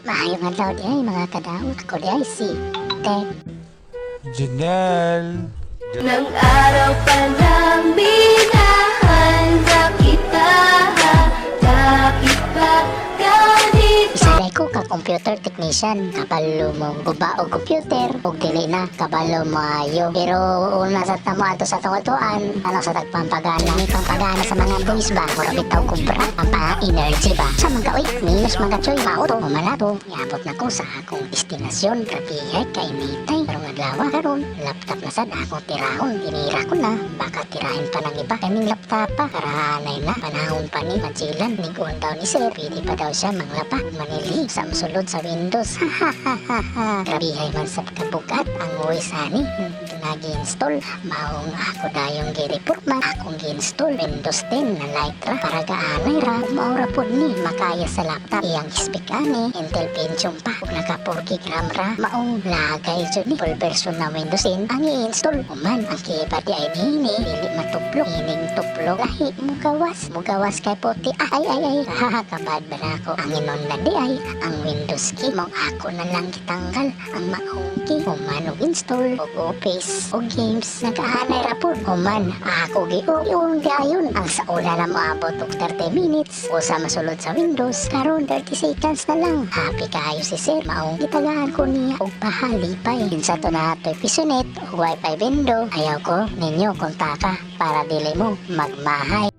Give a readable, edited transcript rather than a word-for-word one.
Maayong adlaw di ay mga kadaot. Ako di ay si Ted. Janelle. Nang araw pa lang minahanda kita, bakit ba ganito? Isalay ko ka computer technician. Kabalo mo guba o computer. Ug dili na kabalo mo ayo. Pero una sa tamo ato sa tungotuan. Ano sa tagpampagana. May pampagana sa mga boys ba? Mura bitaw kubra. Pampa-energy ba? Sa mga uy, minus mga choy. Mauto, umalato. Iabot na ko sa akong destinasyon. Grabihay kay Mitay. Pero adlaw karon laptop na sad ako tirahon. Tinira ko na. Baka tirahin pa ng iba. Kaming laptop pa. Karahanay na. Panahon pa ni Machilan. Niguon daw ni Sir. Pwede pa daw siya manglapa. Manili. Samsulod sa Windows. Ha. Grabihay man sa kabugat. Ang voice ani. Nag-install. Maong ako dayong gi-report man. Akong gi-install. Windows 10 na Litra. Para gaanay ra. Maura po ni. Makaya sa laptop. Iyang speak ani. Intel Pentium pa. Kung naka 4 GB RAM ra. Maong lagay dyan ni. Full version na Windows 10. Ang i-install. Uman. Ang keyboard ay nini. Dili matuplo. Ining tuplo. Lahi. Mugawas. Mugawas kay puti. Ay. Kabad ba na ako? Ang inon na di ay. Ang Windows key. Mong ako na lang kitanggal. Ang maong key. Uman og install. Og office. Og games. Nagkahanay ra po. Uman. Ako gi-uyon gayon. Ang sa una na moabot og 30 minutes. O sa masulod sa Windows. Karon 30 seconds na lang. Happy kayo si Sir. Maong gitagaan ko niya. Og pahalipay. Kinsa to na ito'y pisonet. O wifi window. Ayaw ko ninyo kontaka. Para dili mo magmahay.